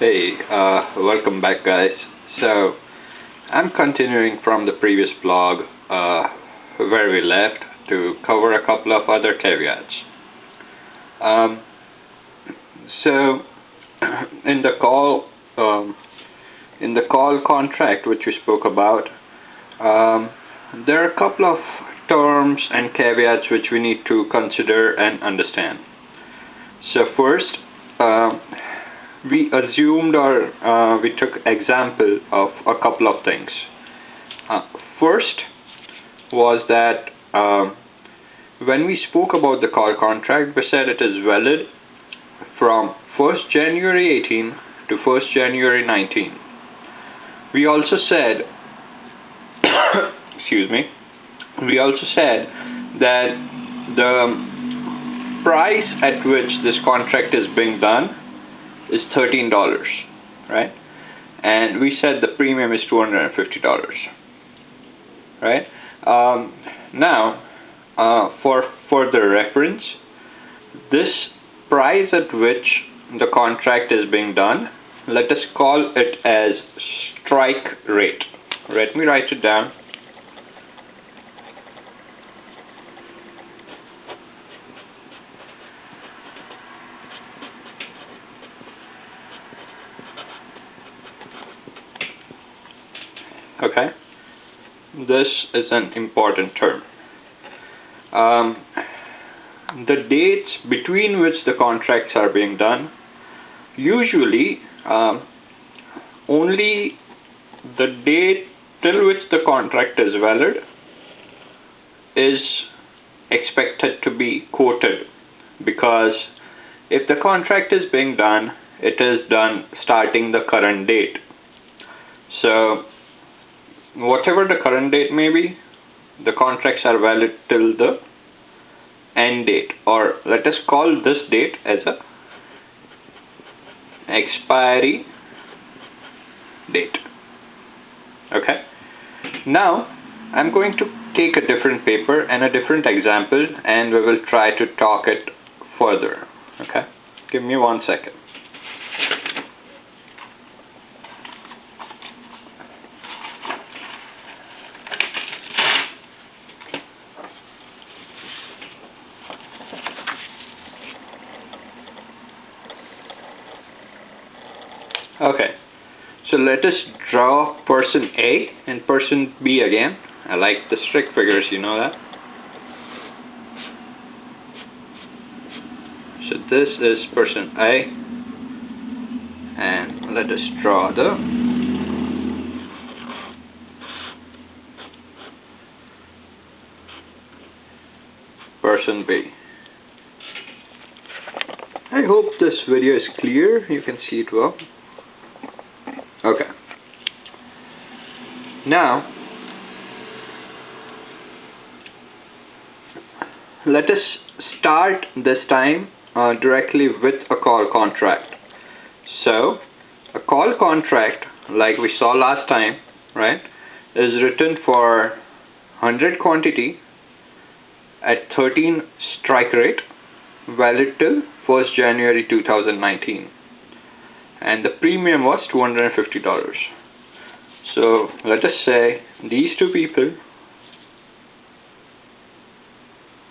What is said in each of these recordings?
Hey, welcome back guys. So, I'm continuing from the previous blog where we left to cover a couple of other caveats. So, in the call contract which we spoke about, there are a couple of terms and caveats which we need to consider and understand. So first, we assumed or we took example of a couple of things. First was that when we spoke about the call contract, we said it is valid from 1st January 18 to 1st January 19. We also said excuse me, we also said that the price at which this contract is being done is $13, right? And we said the premium is $250, right? Now, for further reference, this price at which the contract is being done, let us call it as strike rate. Let me write it down. Okay, this is an important term. The dates between which the contracts are being done, usually only the date till which the contract is valid is expected to be quoted, because if the contract is being done, it is done starting the current date. So whatever the current date may be, the contracts are valid till the end date, or let us call this date as a expiry date. Okay, now I'm going to take a different paper and a different example, and we will try to talk it further. Okay, give me 1 second. Okay, so let us draw person A and person B again. I like the stick figures, you know that. So this is person A, and let us draw the person B. I hope this video is clear, you can see it well. Okay. Now, let us start this time directly with a call contract. So, a call contract, like we saw last time, right, is written for 100 quantity at 13 strike rate, valid till 1st January 2019. And the premium was $250. So let us say these two people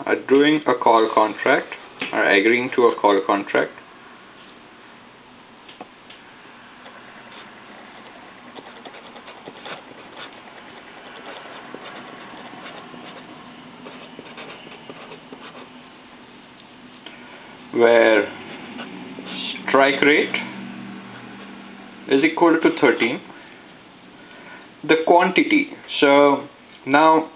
are doing a call contract, are agreeing to a call contract. Where strike rate is equal to 13. The quantity. So now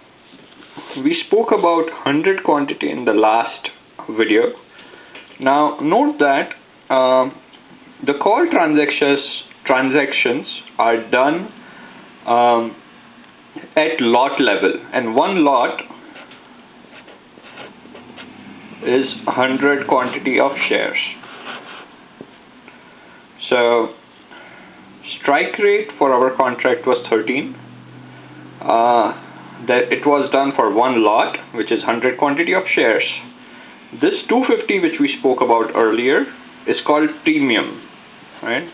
we spoke about 100 quantity in the last video. Now note that the call transactions are done at lot level, and one lot is 100 quantity of shares. So strike rate for our contract was 13. That it was done for one lot, which is 100 quantity of shares. This 250 which we spoke about earlier is called premium, right?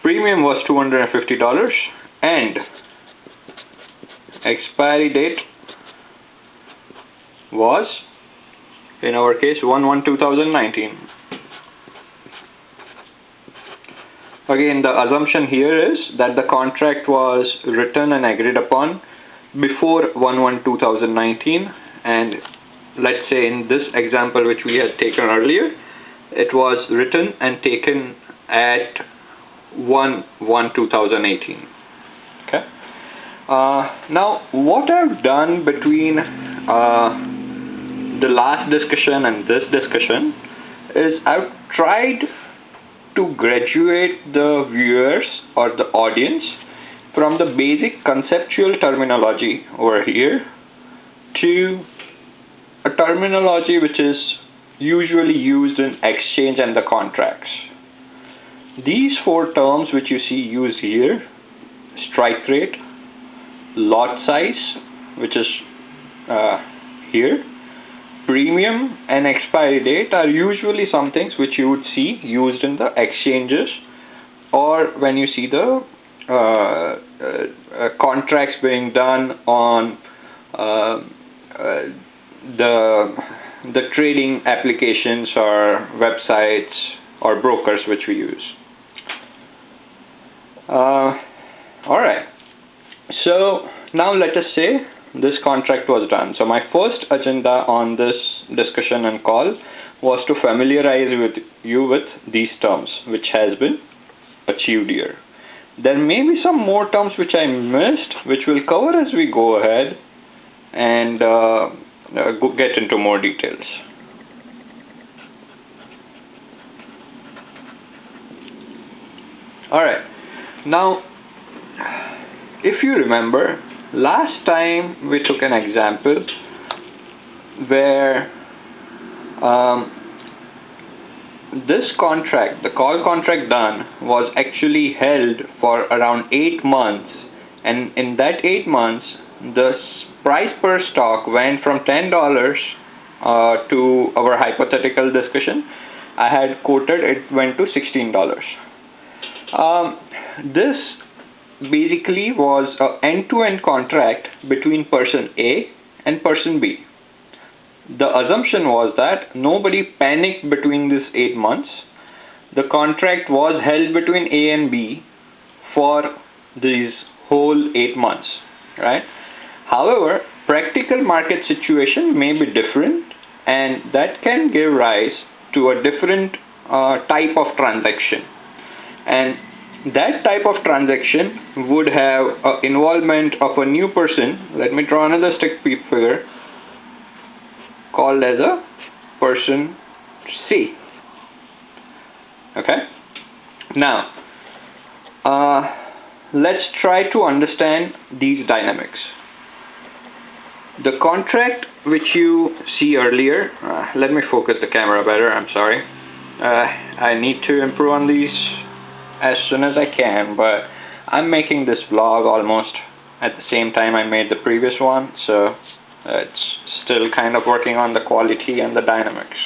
premium was $250 and expiry date was, in our case, 1/1/2019. Again, the assumption here is that the contract was written and agreed upon before 1/1/2019, and let's say in this example which we had taken earlier, it was written and taken at 1/1/2018. Okay. Now, what I've done between the last discussion and this discussion is I've tried to graduate the viewers or the audience from the basic conceptual terminology over here to a terminology which is usually used in exchange and the contracts. These four terms which you see used here, strike rate, lot size, which is here, premium and expiry date, are usually some things which you would see used in the exchanges or when you see the contracts being done on the trading applications or websites or brokers which we use. Alright, so now let us say this contract was done. So my first agenda on this discussion and call was to familiarize you with these terms which has been achieved here. There may be some more terms which I missed, which we'll cover as we go ahead and get into more details. Alright, now if you remember, last time we took an example where this contract, the call contract done, was actually held for around 8 months, and in that 8 months the price per stock went from $10 to our hypothetical discussion I had quoted, it went to $16. This basically was an end-to-end contract between person A and person B. The assumption was that nobody panicked between these 8 months. The contract was held between A and B for these whole 8 months, right? However, practical market situation may be different, and that can give rise to a different type of transaction. And that type of transaction would have involvement of a new person. Let me draw another stick figure called as a person C. Okay. Now, let's try to understand these dynamics. The contract which you see earlier, let me focus the camera better, I'm sorry. I need to improve on these as soon as I can, but I'm making this vlog almost at the same time I made the previous one, so it's still kind of working on the quality and the dynamics.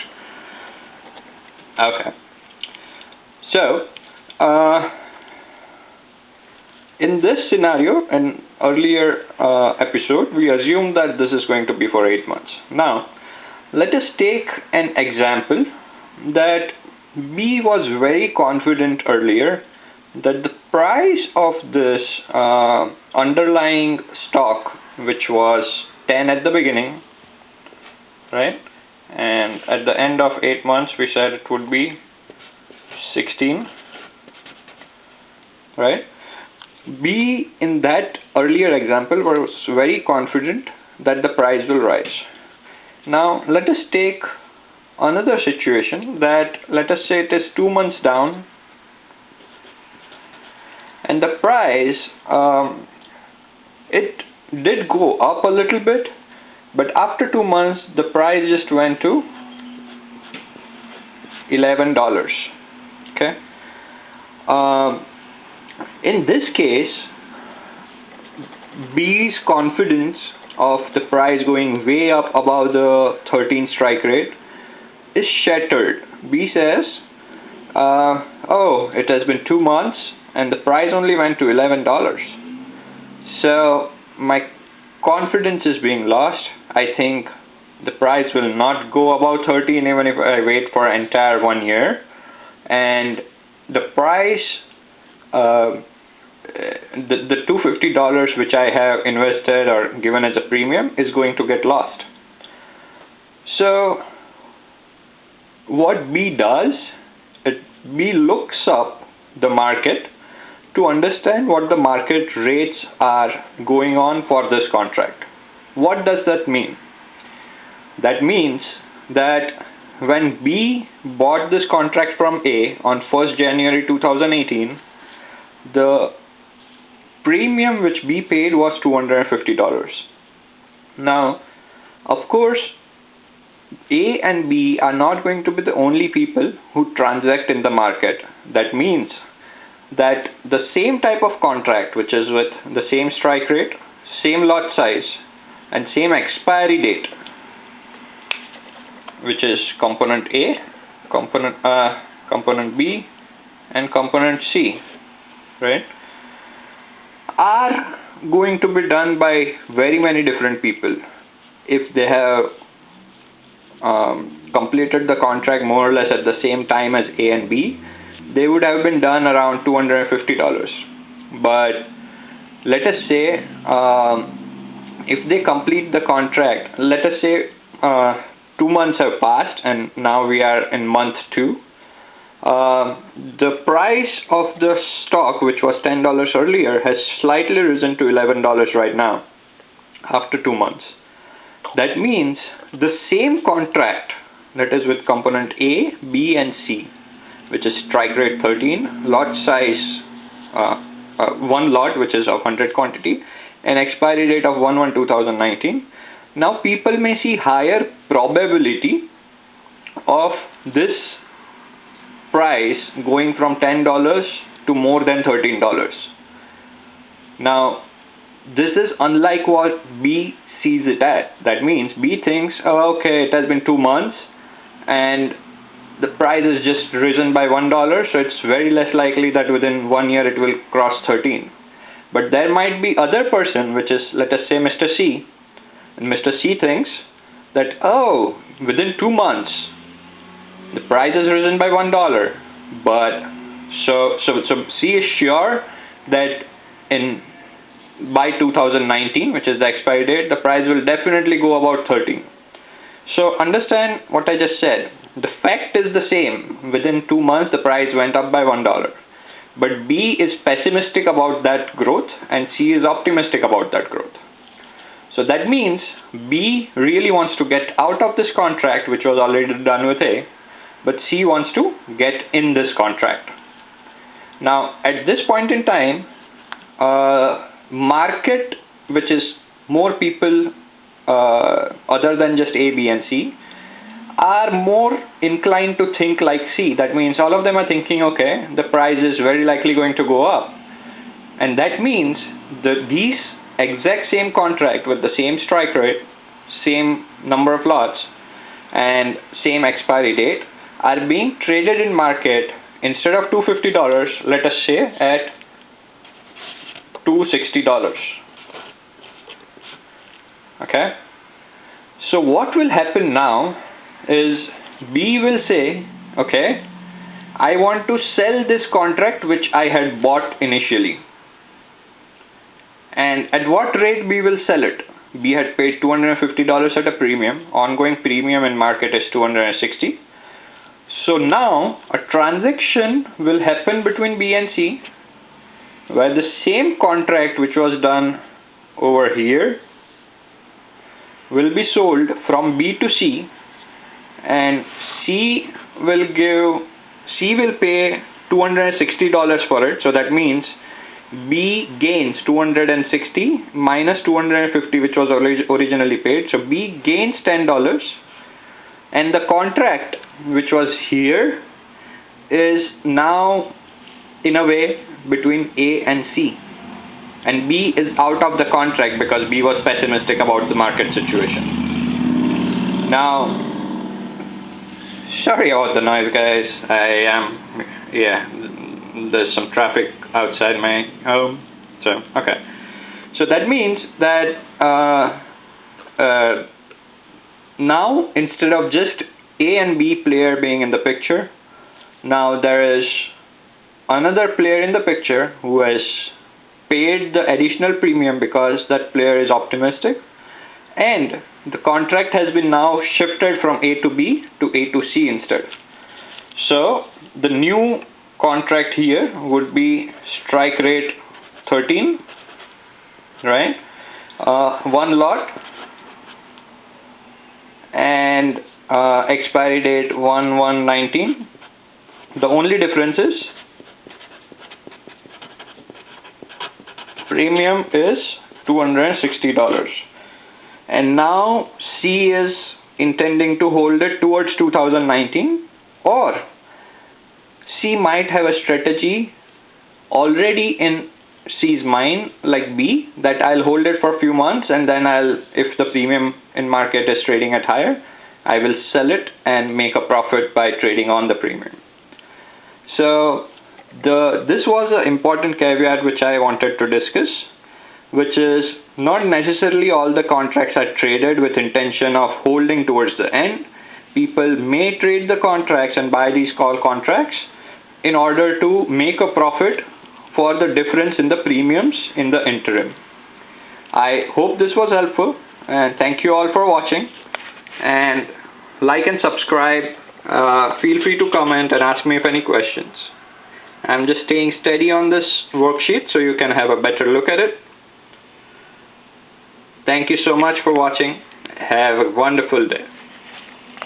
Okay, so in this scenario, an earlier episode, we assumed that this is going to be for 8 months. Now, let us take an example that B was very confident earlier that the price of this underlying stock, which was 10 at the beginning, right, and at the end of 8 months we said it would be 16, right? B in that earlier example was very confident that the price will rise. Now let us take another situation that, let us say it is 2 months down and the price it did go up a little bit, but after 2 months the price just went to $11. Okay. In this case, B's confidence of the price going way up above the 13 strike rate is shattered. B says, oh, it has been 2 months and the price only went to $11. So my confidence is being lost. I think the price will not go above 13 even if I wait for an entire 1 year, and the price, the $250 which I have invested or given as a premium is going to get lost. So what B does, B looks up the market to understand what the market rates are going on for this contract. What does that mean? That means that when B bought this contract from A on 1st January 2018, the premium which B paid was $250. Now, of course, A and B are not going to be the only people who transact in the market. That means that the same type of contract, which is with the same strike rate, same lot size, and same expiry date, which is component A, component B, and component C, right, are going to be done by very many different people. If they have completed the contract more or less at the same time as A and B, they would have been done around $250. But let us say if they complete the contract, let us say 2 months have passed and now we are in month 2. The price of the stock, which was $10 earlier, has slightly risen to $11 right now after 2 months. That means the same contract, that is with component A, B and C, which is strike rate 13, lot size 1 lot, which is of 100 quantity, and expiry date of 1/1/2019. Now people may see higher probability of this price going from $10 to more than $13. Now this is unlike what B sees it at. That means B thinks, oh, okay, it has been 2 months and the price is just risen by $1, so it's very less likely that within 1 year it will cross 13. But there might be other person, which is, let us say, Mr. C, and Mr. C thinks that, oh, within 2 months the price has risen by $1, but so C is sure that by 2019, which is the expiry date, the price will definitely go about 13. So understand what I just said. The fact is the same. Within 2 months, the price went up by $1. But B is pessimistic about that growth and C is optimistic about that growth. So that means B really wants to get out of this contract, which was already done with A, but C wants to get in this contract. Now, at this point in time, market, which is more people other than just A, B, and C, are more inclined to think like C. That means all of them are thinking, okay, the price is very likely going to go up. And that means that these exact same contract with the same strike rate, same number of lots, and same expiry date are being traded in market instead of $250, let us say, at $260. Okay? So what will happen now is B will say, okay, I want to sell this contract which I had bought initially. And at what rate B will sell it? B had paid $250 at a premium. Ongoing premium in market is $260. So now a transaction will happen between B and C where the same contract which was done over here will be sold from B to C, and C will pay $260 for it. So that means B gains 260 minus 250, which was originally paid. So B gains $10, and the contract which was here is now in a way between A and C, and B is out of the contract because B was pessimistic about the market situation. Now, sorry about the noise, guys. There's some traffic outside my home. So, okay. So that means that now instead of just A and B player being in the picture, now there is another player in the picture who has paid the additional premium because that player is optimistic, and the contract has been now shifted from A to B to A to C instead. So the new contract here would be strike rate 13, right? One lot, and expiry date 1/1/19. The only difference is premium is $260, and now C is intending to hold it towards 2019, or C might have a strategy already in C's mind, like B, that I'll hold it for a few months, and then if the premium in market is trading at higher, I will sell it and make a profit by trading on the premium. So this was an important caveat which I wanted to discuss, which is not necessarily all the contracts are traded with intention of holding towards the end. People may trade the contracts and buy these call contracts in order to make a profit for the difference in the premiums in the interim. I hope this was helpful, and thank you all for watching, and like and subscribe. Feel free to comment and ask me if any questions. I'm just staying steady on this worksheet so you can have a better look at it. Thank you so much for watching. Have a wonderful day.